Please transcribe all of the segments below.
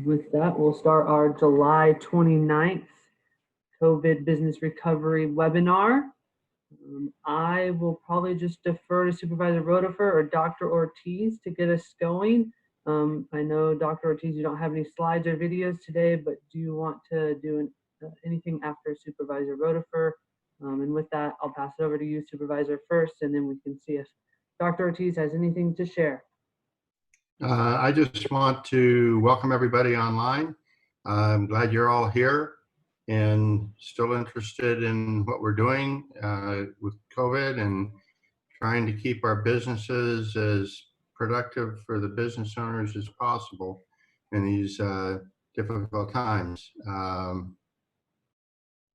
with that, we'll start our July 29th COVID business recovery webinar. I will probably just defer to Supervisor Rodefer or Dr. Ortiz to get us going. I know, Dr. Ortiz, you don't have any slides or videos today, but do you want to do anything after Supervisor Rodefer? And with that, I'll pass it over to you, Supervisor, first, and then we can see if Dr. Ortiz has anything to share. I just want to welcome everybody online. I'm glad you're all here and still interested in what we're doing with COVID and trying to keep our businesses as productive for the business owners as possible in these difficult times.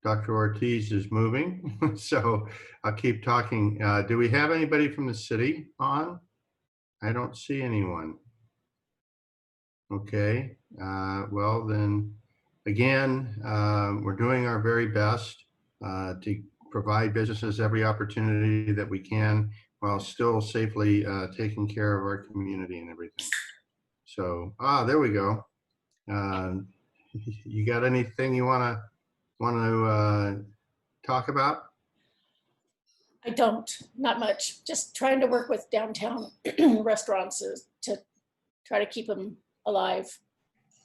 Dr. Ortiz is moving, so I'll keep talking. Do we have anybody from the city on? I don't see anyone. Okay, well then, again, we're doing our very best to provide businesses every opportunity that we can while still safely taking care of our community and everything. So, there we go. You got anything you want to talk about? I don't, not much. Just trying to work with downtown restaurants to try to keep them alive.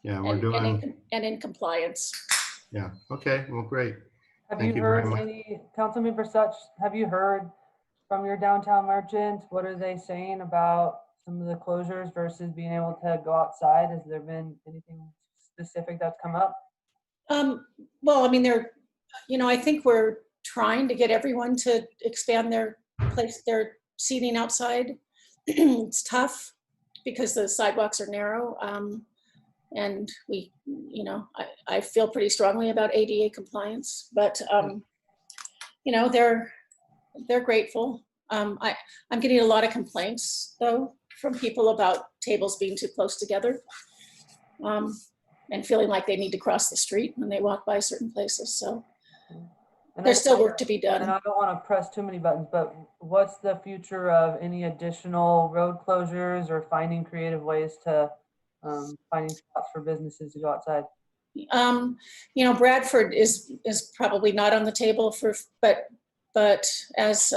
Yeah, we're doing and in compliance. Yeah. Okay. Well, great. Have you heard any, Councilmember Such? Have you heard from your downtown merchants? What are they saying about some of the closures versus being able to go outside? Has there been anything specific that's come up? Well, I mean, I think we're trying to get everyone to expand their seating outside. It's tough because the sidewalks are narrow. And we, I feel pretty strongly about ADA compliance, but, they're grateful. I'm getting a lot of complaints though from people about tables being too close together and feeling like they need to cross the street when they walk by certain places. So there's still work to be done. And I don't want to press too many buttons, but what's the future of any additional road closures or finding creative ways to finding spots for businesses to go outside? Bradford is probably not on the table but as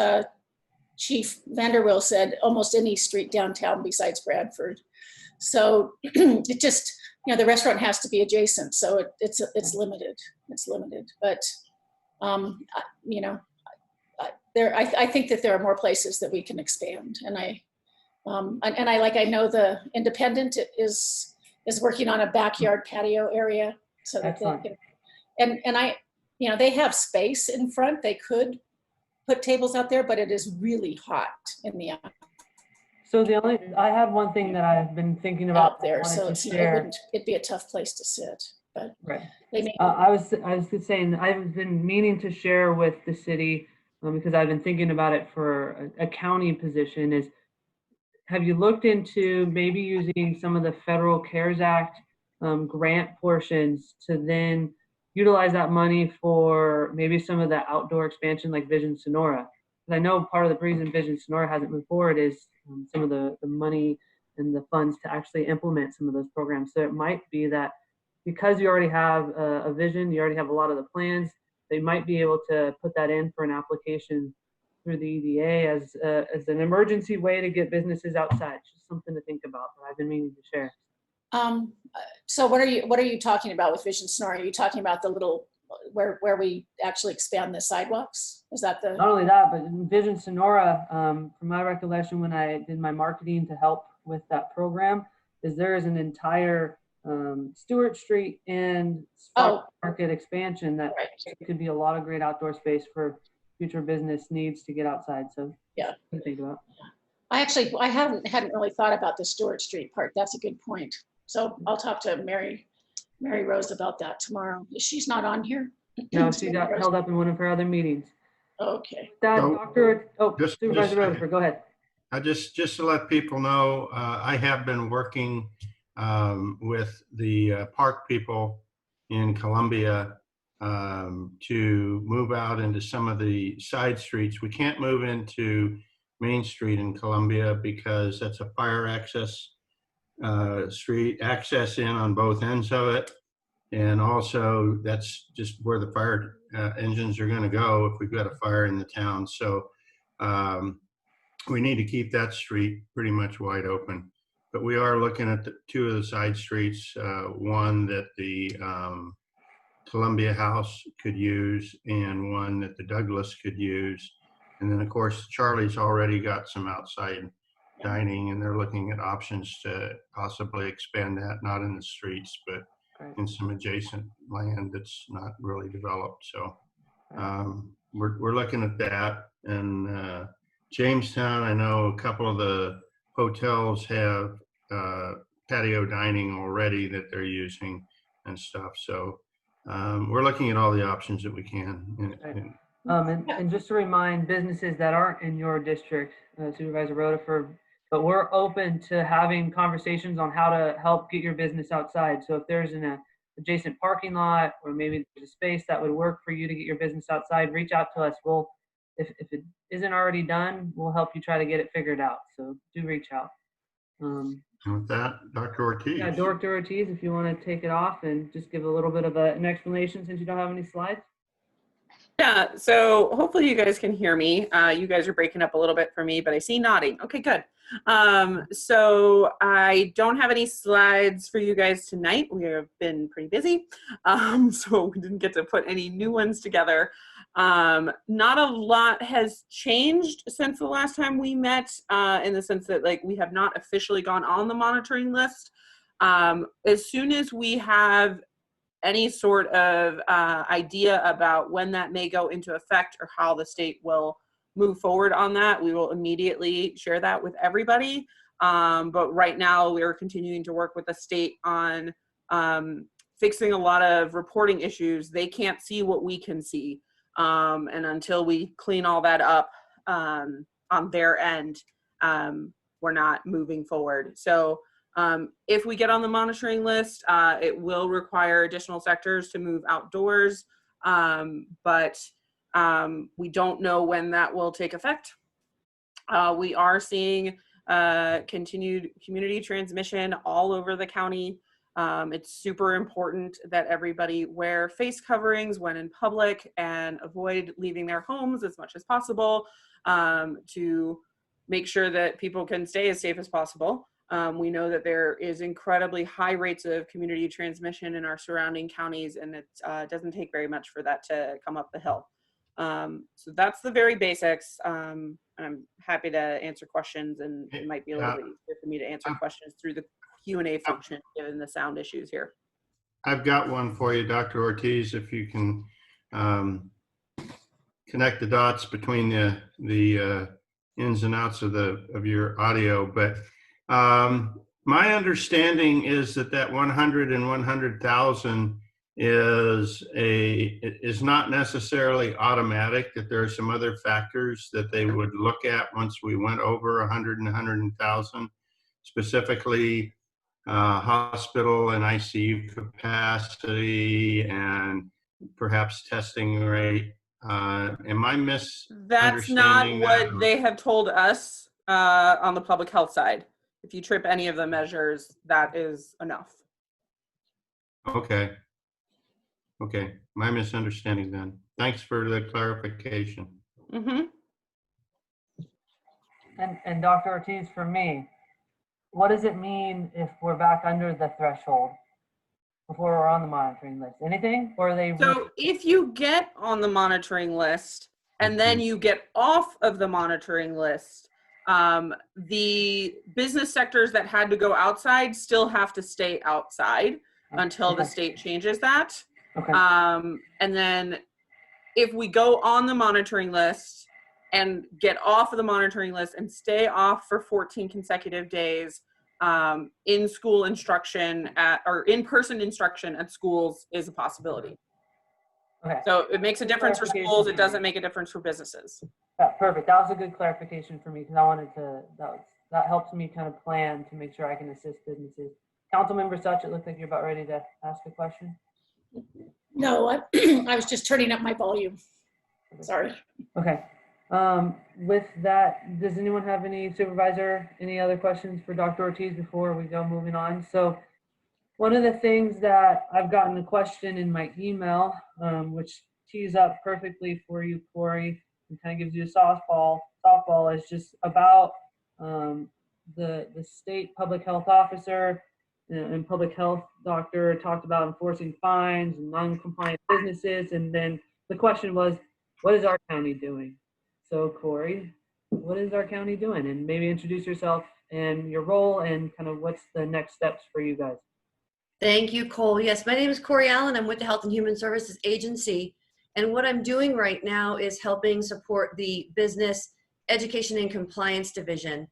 Chief Vanderwill said, almost any street downtown besides Bradford. So it just, the restaurant has to be adjacent, so it's limited. It's limited, but I think that there are more places that we can expand, and I know the Independent is working on a backyard patio area so that they can, they have space in front. They could put tables out there, but it is really hot in the afternoon. So I had one thing that I've been thinking about out there, so it'd be a tough place to sit. But right. I was saying I've been meaning to share with the city because I've been thinking about it for a county position is, have you looked into maybe using some of the federal CARES Act grant portions to then utilize that money for maybe some of the outdoor expansion like Vision Sonora? Because I know part of the reason Vision Sonora hasn't moved forward is some of the money and the funds to actually implement some of those programs. So it might be that because you already have a vision, you already have a lot of the plans, they might be able to put that in for an application through the EDA as an emergency way to get businesses outside. Just something to think about that I've been meaning to share. So what are you talking about with Vision Sonora? Are you talking about the little where we actually expand the sidewalks? Is that the? Not only that, but in Vision Sonora, from my recollection when I did my marketing to help with that program, is there is an entire Stewart Street and Market expansion that could be a lot of great outdoor space for future business needs to get outside. So yeah, think about. I hadn't really thought about the Stewart Street part. That's a good point. So I'll talk to Mary Rose about that tomorrow. She's not on here. No, she got held up in one of her other meetings. Okay. Supervisor Rodefer, go ahead. Just to let people know, I have been working with the park people in Columbia to move out into some of the side streets. We can't move into Main Street in Columbia because that's a fire access street, access in on both ends of it. And also that's just where the fire engines are going to go if we've got a fire in the town. So we need to keep that street pretty much wide open. But we are looking at two of the side streets, one that the Columbia House could use and one that the Douglas could use. And then of course, Charlie's already got some outside dining and they're looking at options to possibly expand that, not in the streets, but in some adjacent land that's not really developed. So we're looking at that. And Jamestown, I know a couple of the hotels have patio dining already that they're using and stuff. So we're looking at all the options that we can. And just to remind businesses that aren't in your district, Supervisor Rodefer, but we're open to having conversations on how to help get your business outside. So if there's an adjacent parking lot or maybe there's a space that would work for you to get your business outside, reach out to us. If it isn't already done, we'll help you try to get it figured out. So do reach out. And with that, Dr. Ortiz. Yeah, Dr. Ortiz, if you want to take it off and just give a little bit of an explanation since you don't have any slides. Yeah, so hopefully you guys can hear me. You guys are breaking up a little bit for me, but I see nodding. Okay, good. So I don't have any slides for you guys tonight. We have been pretty busy, so we didn't get to put any new ones together. Not a lot has changed since the last time we met, in the sense that we have not officially gone on the monitoring list. As soon as we have any sort of idea about when that may go into effect or how the state will move forward on that, we will immediately share that with everybody. But right now we're continuing to work with the state on fixing a lot of reporting issues. They can't see what we can see. And until we clean all that up on their end, we're not moving forward. So if we get on the monitoring list, it will require additional sectors to move outdoors, but we don't know when that will take effect. We are seeing continued community transmission all over the county. It's super important that everybody wear face coverings when in public and avoid leaving their homes as much as possible to make sure that people can stay as safe as possible. We know that there is incredibly high rates of community transmission in our surrounding counties, and it doesn't take very much for that to come up the hill. So that's the very basics. I'm happy to answer questions, and it might be a little bit easier for me to answer questions through the Q&A function given the sound issues here. I've got one for you, Dr. Ortiz, if you can connect the dots between the ins and outs of your audio. But my understanding is that 100 and 100,000 is not necessarily automatic, that there are some other factors that they would look at once we went over 100 and 100,000, specifically hospital and ICU capacity and perhaps testing rate. Am I misunderstanding? That's not what they have told us on the public health side. If you trip any of the measures, that is enough. Okay. Okay, my misunderstanding then. Thanks for the clarification. Mm-hmm. And Dr. Ortiz, for me, what does it mean if we're back under the threshold before we're on the monitoring list? Anything? Or are they? So if you get on the monitoring list and then you get off of the monitoring list, the business sectors that had to go outside still have to stay outside until the state changes that. Okay. And then if we go on the monitoring list and get off of the monitoring list and stay off for 14 consecutive days, in school instruction or in-person instruction at schools is a possibility. Okay. So it makes a difference for schools. It doesn't make a difference for businesses. Yeah, perfect. That was a good clarification for me because I wanted to, that helps me kind of plan to make sure I can assist businesses. Councilmember Such, it looks like you're about ready to ask a question. No, I was just turning up my volume. Sorry. Okay. With that, does anyone have any any other questions for Dr. Ortiz before we go moving on? So one of the things that I've gotten a question in my email, which tees up perfectly for you, Corey, and kind of gives you a softball is just about the state public health officer and public health doctor talked about enforcing fines and non-compliant businesses. And then the question was, what is our county doing? So Corey, what is our county doing? And maybe introduce yourself and your role and kind of what's the next steps for you guys. Thank you, Cole. Yes, my name is Corey Allen. I'm with the Health and Human Services Agency. And what I'm doing right now is helping support the Business Education and Compliance Division.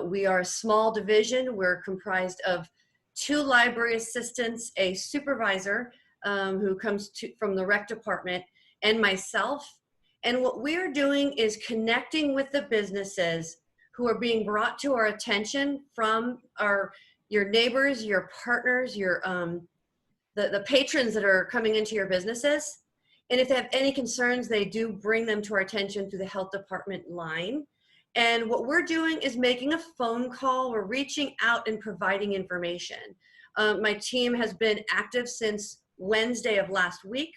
We are a small division. We're comprised of 2 library assistants, a supervisor who comes from the rec department, and myself. And what we're doing is connecting with the businesses who are being brought to our attention from your neighbors, your partners, your the patrons that are coming into your businesses. And if they have any concerns, they do bring them to our attention through the health department line. And what we're doing is making a phone call. We're reaching out and providing information. My team has been active since Wednesday of last week.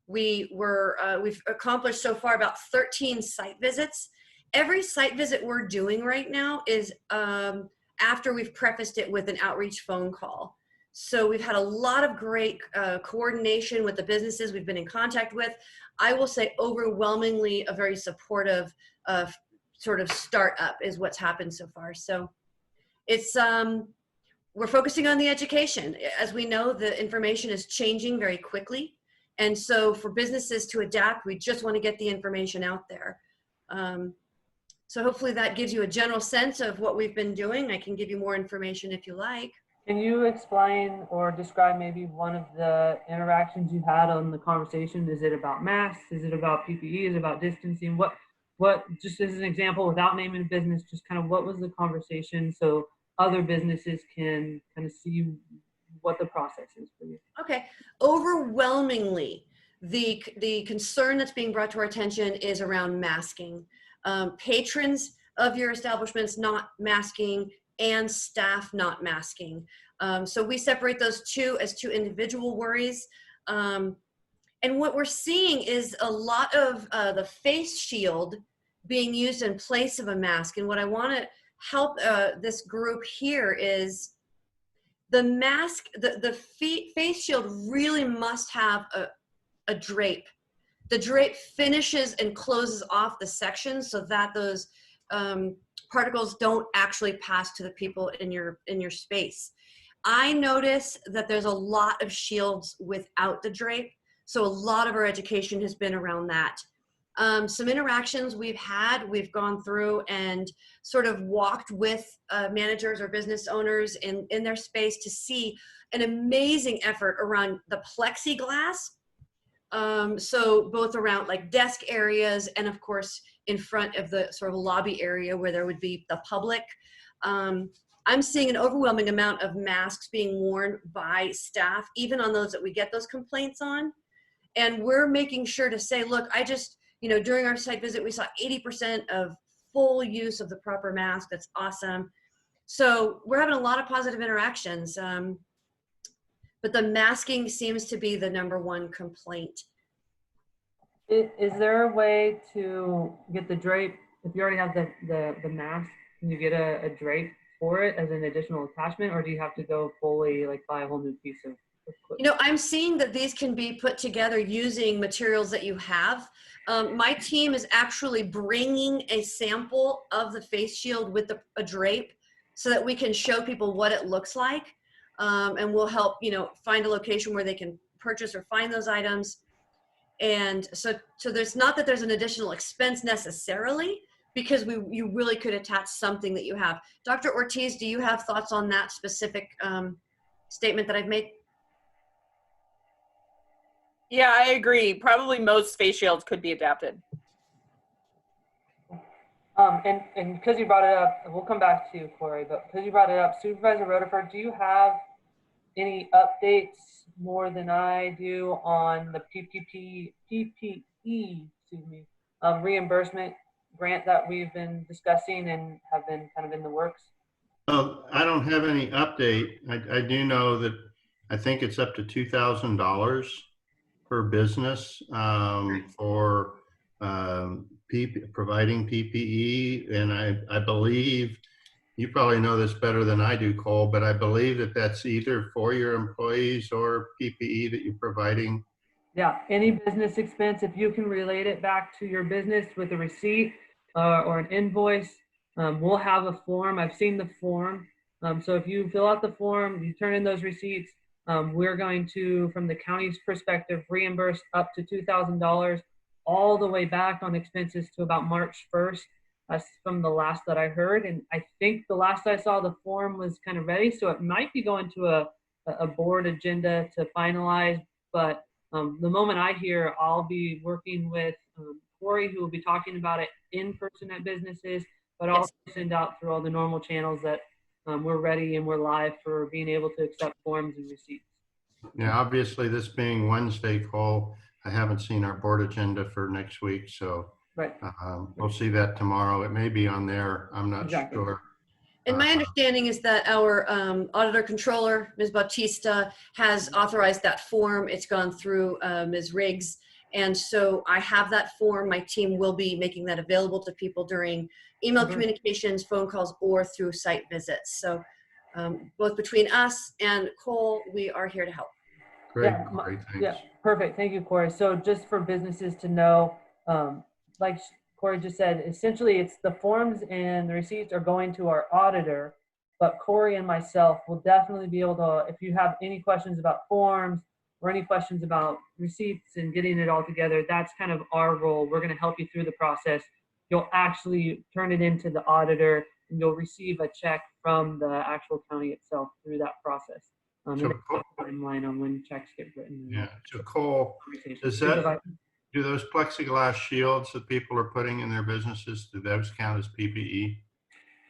We've accomplished so far about 13 site visits. Every site visit we're doing right now is after we've prefaced it with an outreach phone call. So we've had a lot of great coordination with the businesses we've been in contact with. I will say overwhelmingly a very supportive sort of startup is what's happened so far. So it's we're focusing on the education. As we know, the information is changing very quickly. And so for businesses to adapt, we just want to get the information out there. So hopefully that gives you a general sense of what we've been doing. I can give you more information if you like. Can you explain or describe maybe one of the interactions you had on the conversation? Is it about masks? Is it about PPE? Is it about distancing? What, just as an example, without naming a business, just kind of what was the conversation so other businesses can kind of see what the process is for you? Okay. Overwhelmingly, the concern that's being brought to our attention is around masking. Patrons of your establishments not masking and staff not masking. So we separate those two as 2 individual worries. And what we're seeing is a lot of the face shield being used in place of a mask. And what I want to help this group here is the mask, the face shield really must have a drape. The drape finishes and closes off the section so that those particles don't actually pass to the people in your space. I notice that there's a lot of shields without the drape, so a lot of our education has been around that. Some interactions we've gone through and sort of walked with managers or business owners in their space to see an amazing effort around the plexiglass. So both around like desk areas and of course in front of the sort of lobby area where there would be the public. I'm seeing an overwhelming amount of masks being worn by staff, even on those that we get those complaints on. And we're making sure to say, look, during our site visit, we saw 80% of full use of the proper mask. That's awesome. So we're having a lot of positive interactions. But the masking seems to be the #1 complaint. Is there a way to get the drape, if you already have the mask, can you get a drape for it as an additional attachment, or do you have to go fully like buy a whole new piece of equipment? I'm seeing that these can be put together using materials that you have. My team is actually bringing a sample of the face shield with a drape so that we can show people what it looks like. And we'll help, find a location where they can purchase or find those items. And so there's not that there's an additional expense necessarily, because you really could attach something that you have. Dr. Ortiz, do you have thoughts on that specific statement that I've made? Yeah, I agree. Probably most face shields could be adapted. And because you brought it up, we'll come back to you, Corey, but because you brought it up, Supervisor Rodefer, do you have any updates more than I do on the PPE, reimbursement grant that we've been discussing and have been kind of in the works? Well, I don't have any update. I do know that I think it's up to $2,000 per business for providing PPE. And I believe, you probably know this better than I do, Cole, but I believe that that's either for your employees or PPE that you're providing. Yeah, any business expense, if you can relate it back to your business with a receipt or an invoice, we'll have a form. I've seen the form. So if you fill out the form, you turn in those receipts, we're going to, from the county's perspective, reimburse up to $2,000 all the way back on expenses to about March 1st. That's from the last that I heard. And I think the last I saw, the form was kind of ready. So it might be going to a board agenda to finalize. But the moment I hear, I'll be working with Corey, who will be talking about it in person at businesses, but also send out through all the normal channels that we're ready and we're live for being able to accept forms and receipts. Yeah, obviously this being Wednesday, Cole, I haven't seen our board agenda for next week. So right. We'll see that tomorrow. It may be on there. I'm not sure. And my understanding is that our auditor controller, Ms. Bautista, has authorized that form. It's gone through Ms. Riggs. And so I have that form. My team will be making that available to people during email communications, phone calls, or through site visits. So both between us and Cole, we are here to help. Great, Yeah, Corey, thanks. yeah, perfect. Thank you, Corey. So just for businesses to know, like Corey just said, essentially it's the forms and the receipts are going to our auditor, but Corey and myself will definitely be able to, if you have any questions about forms or any questions about receipts and getting it all together, that's kind of our role. We're going to help you through the process. You'll actually turn it into the auditor and you'll receive a check from the actual county itself through that process. And a timeline on when checks get written. Yeah, so Cole, do those plexiglass shields that people are putting in their businesses, do those count as PPE?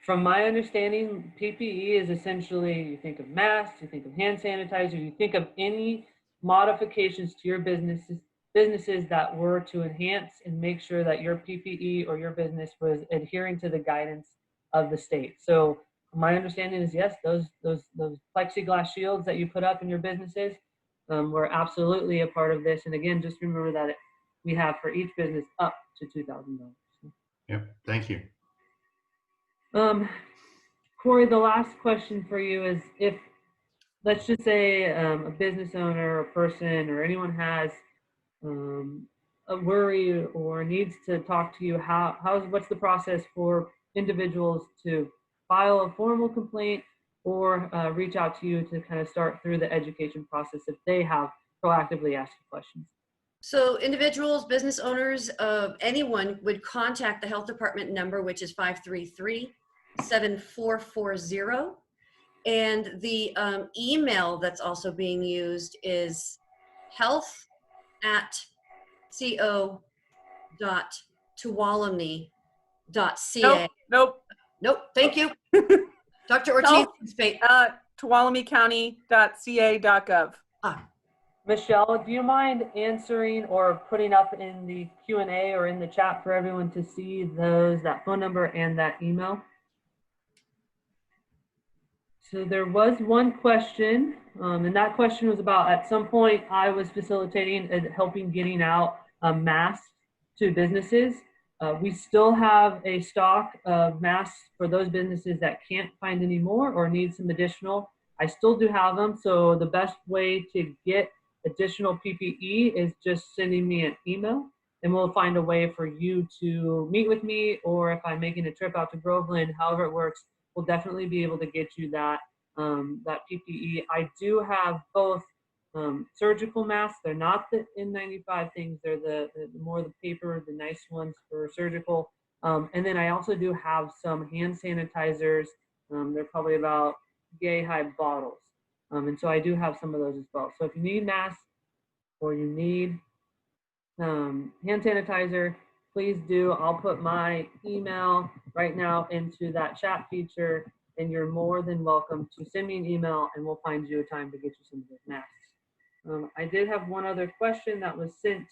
From my understanding, PPE is essentially, you think of masks, you think of hand sanitizer, you think of any modifications to your businesses that were to enhance and make sure that your PPE or your business was adhering to the guidance of the state. So my understanding is yes, those plexiglass shields that you put up in your businesses were absolutely a part of this. And again, just remember that we have for each business up to $2,000. Yep, thank you. Corey, the last question for you is, if let's just say a business owner, a person, or anyone has a worry or needs to talk to you, what's the process for individuals to file a formal complaint or reach out to you to kind of start through the education process if they have proactively asked questions? So individuals, business owners, anyone would contact the health department number, which is 533-7440. And the email that's also being used is health@co.tuolumne.ca. Nope. Thank you. Dr. Ortiz. tuolumecounty.ca.gov. Michelle, do you mind answering or putting up in the Q&A or in the chat for everyone to see that phone number and that email? So there was one question, and that question was about, at some point I was facilitating and helping getting out masks to businesses. We still have a stock of masks for those businesses that can't find any more or need some additional. I still do have them, so the best way to get additional PPE is just sending me an email, and we'll find a way for you to meet with me, or if I'm making a trip out to Groveland, however it works, we'll definitely be able to get you that PPE. I do have both surgical masks. They're not the N95 things. They're the more the paper, the nice ones for surgical. And then I also do have some hand sanitizers. They're probably about yay high bottles. And so I do have some of those as well. So if you need masks or you need hand sanitizer, please do. I'll put my email right now into that chat feature, and you're more than welcome to send me an email and we'll find you a time to get you some of those masks. I did have one other question that was sent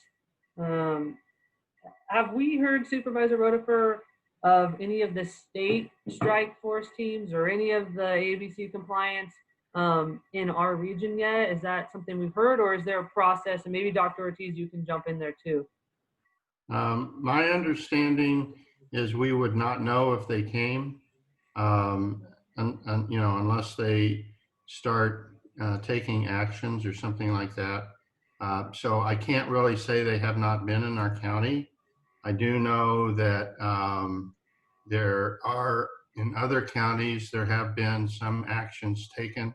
have we heard, Supervisor Rodefer, of any of the state strike force teams or any of the ABC compliance in our region yet? Is that something we've heard, or is there a process? And maybe Dr. Ortiz, you can jump in there too. My understanding is we would not know if they came, and, you know, unless they start taking actions or something like that. So I can't really say they have not been in our county. I do know that there are, in other counties, there have been some actions taken.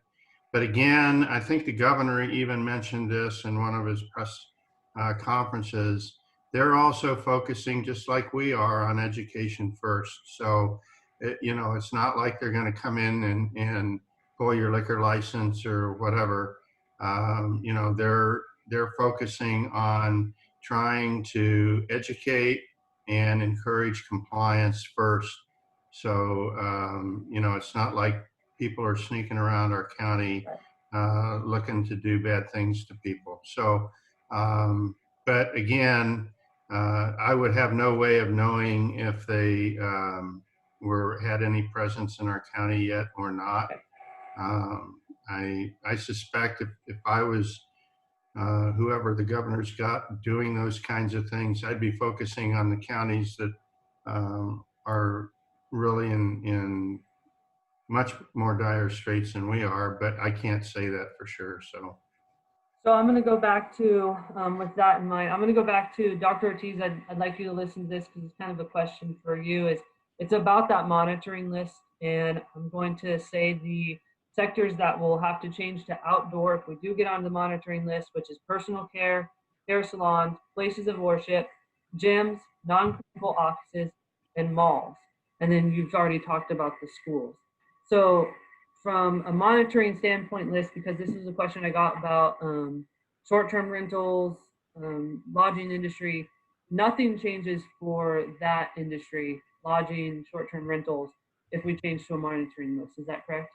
But again, I think the governor even mentioned this in one of his press conferences. They're also focusing, just like we are, on education first. So, you know, it's not like they're going to come in and pull your liquor license or whatever. You know, they're focusing on trying to educate and encourage compliance first. So, you know, it's not like people are sneaking around our county looking to do bad things to people. So, but again, I would have no way of knowing if they had any presence in our county yet or not. I suspect if I was whoever the governor's got doing those kinds of things, I'd be focusing on the counties that are really in much more dire straits than we are, but I can't say that for sure. So I'm going to go back to, with that in mind, I'm going to go back to Dr. Ortiz. I'd like you to listen to this because it's kind of a question for you. It's about that monitoring list, and I'm going to say the sectors that will have to change to outdoor if we do get on the monitoring list, which is personal care, hair salons, places of worship, gyms, non-clinical offices, and malls. And then you've already talked about the schools. So from a monitoring standpoint list, because this is a question I got about short-term rentals, lodging industry, nothing changes for that industry, lodging, short-term rentals, if we change to a monitoring list. Is that correct?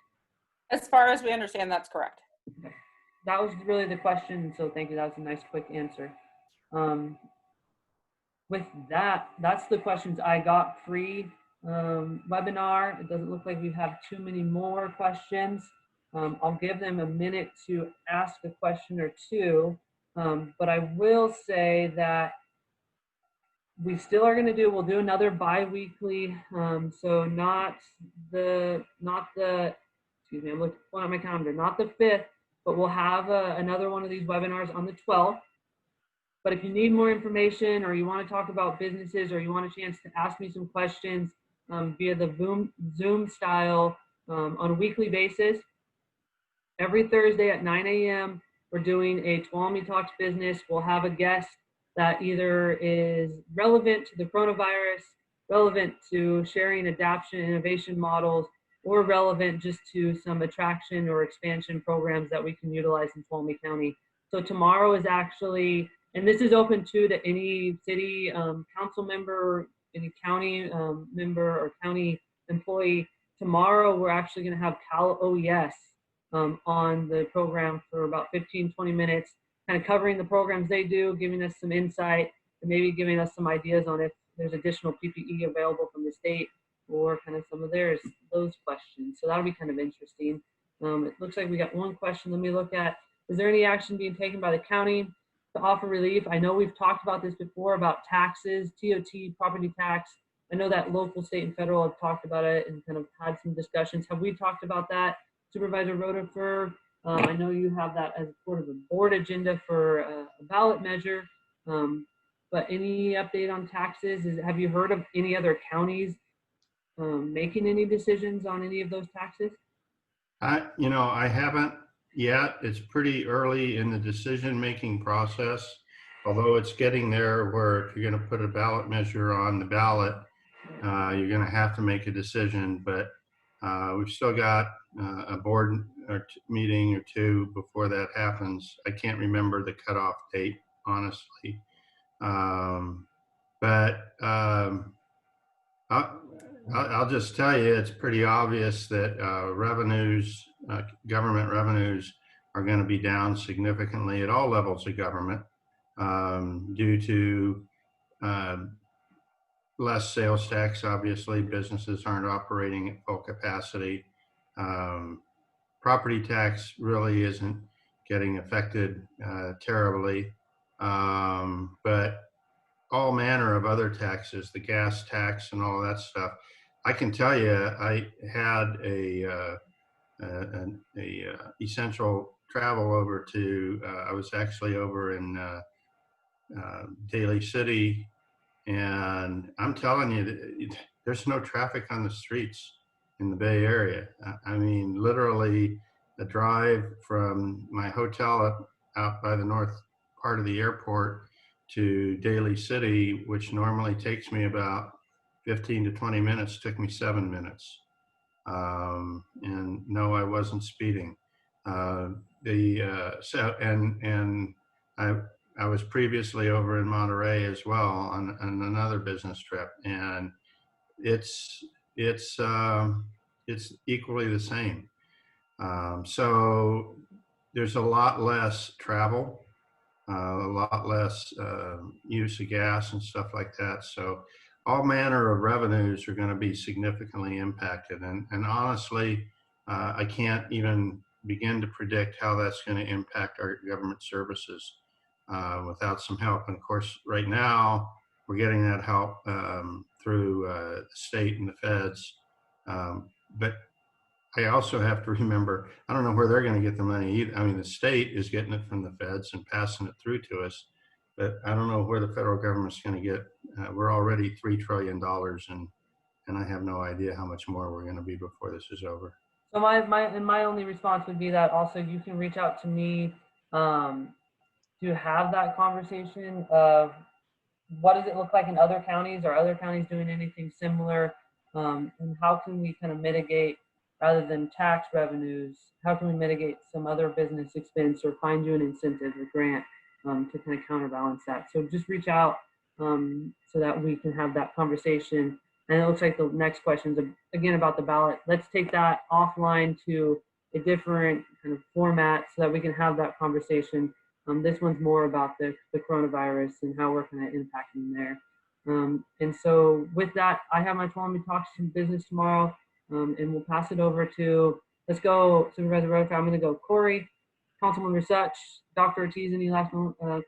As far as we understand, that's correct. Okay. That was really the question, so thank you. That was a nice quick answer. With that, that's the questions I got webinar. It doesn't look like we have too many more questions. I'll give them a minute to ask a question or two, but I will say that we still are going to we'll do another bi-weekly. So not the, excuse me, I'm looking at my calendar, not the 5th, but we'll have another one of these webinars on the 12th. But if you need more information, or you want to talk about businesses, or you want a chance to ask me some questions via the Zoom style on a weekly basis, every Thursday at 9 a.m., we're doing a Tuolumne Talks Business. We'll have a guest that either is relevant to the coronavirus, relevant to sharing adaptation innovation models, or relevant just to some attraction or expansion programs that we can utilize in Tuolumne County. So tomorrow is actually, and this is open to any city council member, any county member or county employee. Tomorrow, we're actually going to have Cal OES on the program for about 15, 20 minutes, kind of covering the programs they do, giving us some insight, and maybe giving us some ideas on if there's additional PPE available from the state, or kind of some of those questions. So that'll be kind of interesting. It looks like we got one question. Let me look at, is there any action being taken by the county to offer relief? I know we've talked about this before about taxes, TOT, property tax. I know that local, state, and federal have talked about it and kind of had some discussions. Have we talked about that, Supervisor Rodefer? I know you have that as sort of a board agenda for a ballot measure, but any update on taxes? Have you heard of any other counties making any decisions on any of those taxes? I haven't yet. It's pretty early in the decision-making process, although it's getting there where if you're going to put a ballot measure on the ballot, you're going to have to make a decision. But we've still got a board meeting or two before that happens. I can't remember the cutoff date, honestly. I'll just tell you, it's pretty obvious that government revenues are going to be down significantly at all levels of government due to less sales tax, obviously. Businesses aren't operating at full capacity. Property tax really isn't getting affected terribly. But all manner of other taxes, the gas tax and all that stuff. I can tell you, I had an essential travel over to, I was actually over in Daly City, and I'm telling you, there's no traffic on the streets in the Bay Area. I mean, literally a drive from my hotel out by the north part of the airport to Daly City, which normally takes me about 15 to 20 minutes, took me 7 minutes. And no, I wasn't speeding. I was previously over in Monterey as well on another business trip, and it's equally the same. So there's a lot less travel, a lot less use of gas and stuff like that. So all manner of revenues are going to be significantly impacted. And honestly, I can't even begin to predict how that's going to impact our government services without some help. And of course, right now, we're getting that help through the state and the feds. But I also have to remember, I don't know where they're going to get the money either. I mean, the state is getting it from the feds and passing it through to us, but I don't know where the federal government's going to get. We're already $3 trillion, and I have no idea how much more we're going to be before this is over. So my only response would be that also you can reach out to me to have that conversation of what does it look like in other counties? Are other counties doing anything similar? And how can we kind of mitigate, rather than tax revenues, how can we mitigate some other business expense or find you an incentive or grant to kind of counterbalance that? So just reach out so that we can have that conversation. And it looks like the next question is again about the ballot. Let's take that offline to a different kind of format so that we can have that conversation. This one's more about the coronavirus and how we're kind of impacting there. And so with that, I have my Tuolumne Talks to business tomorrow. And we'll pass it over to, let's go, Supervisor Rodefer. I'm going to go Corey, Councilwoman Such, Dr. Ortiz, any last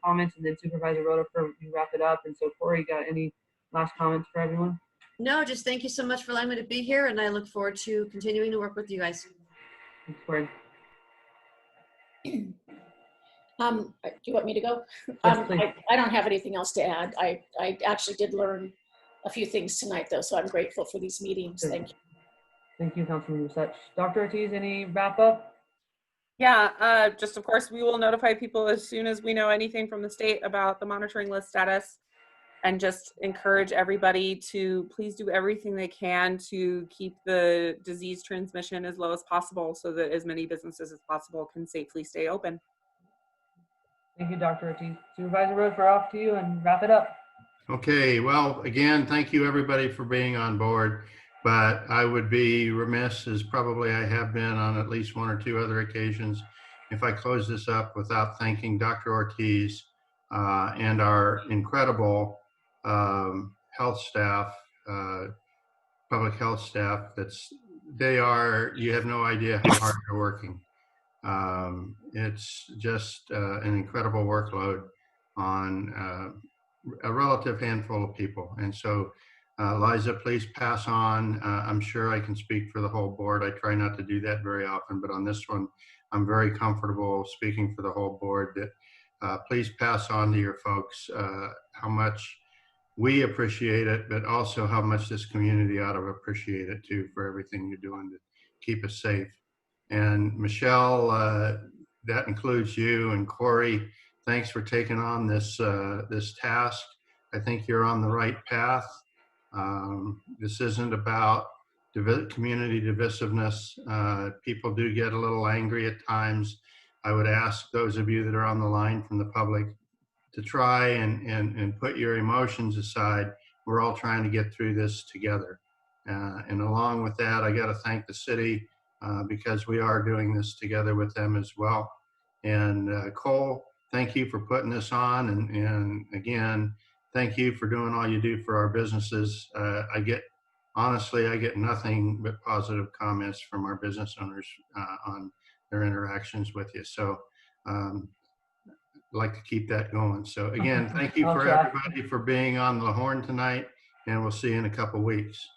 comments, and then Supervisor Rodefer, you wrap it up. And so Corey, got any last comments for everyone? No, just thank you so much for allowing me to be here, and I look forward to continuing to work with you guys. Thanks, Corey. Do you want me to go? Yes, please. I don't have anything else to add. I actually did learn a few things tonight, though, so I'm grateful for these meetings. Thank you. Thank you, Councilwoman Such. Dr. Ortiz, any wrap up? Yeah, just of course, we will notify people as soon as we know anything from the state about the monitoring list status, and just encourage everybody to please do everything they can to keep the disease transmission as low as possible so that as many businesses as possible can safely stay open. Thank you, Dr. Ortiz. Supervisor Rodefer, off to you and wrap it up. Okay, well, again, thank you everybody for being on board, but I would be remiss, as probably I have been on at least one or two other occasions, if I close this up without thanking Dr. Ortiz and our incredible health staff, public health staff. You have no idea how hard they're working. It's just an incredible workload on a relative handful of people. And so, Liza, please pass on. I'm sure I can speak for the whole board. I try not to do that very often, but on this one, I'm very comfortable speaking for the whole board that please pass on to your folks how much we appreciate it, but also how much this community ought to appreciate it too for everything you're doing to keep us safe. And Michelle, that includes you, and Corey, thanks for taking on this task. I think you're on the right path. This isn't about community divisiveness. People do get a little angry at times. I would ask those of you that are on the line from the public to try and put your emotions aside. We're all trying to get through this together. And along with that, I got to thank the city because we are doing this together with them as well. And Cole, thank you for putting this on. And again, thank you for doing all you do for our businesses. Honestly, I get nothing but positive comments from our business owners on their interactions with you. So I'd like to keep that going. So again, thank you I'll for try. everybody for being on the horn tonight, and we'll see you in a couple weeks.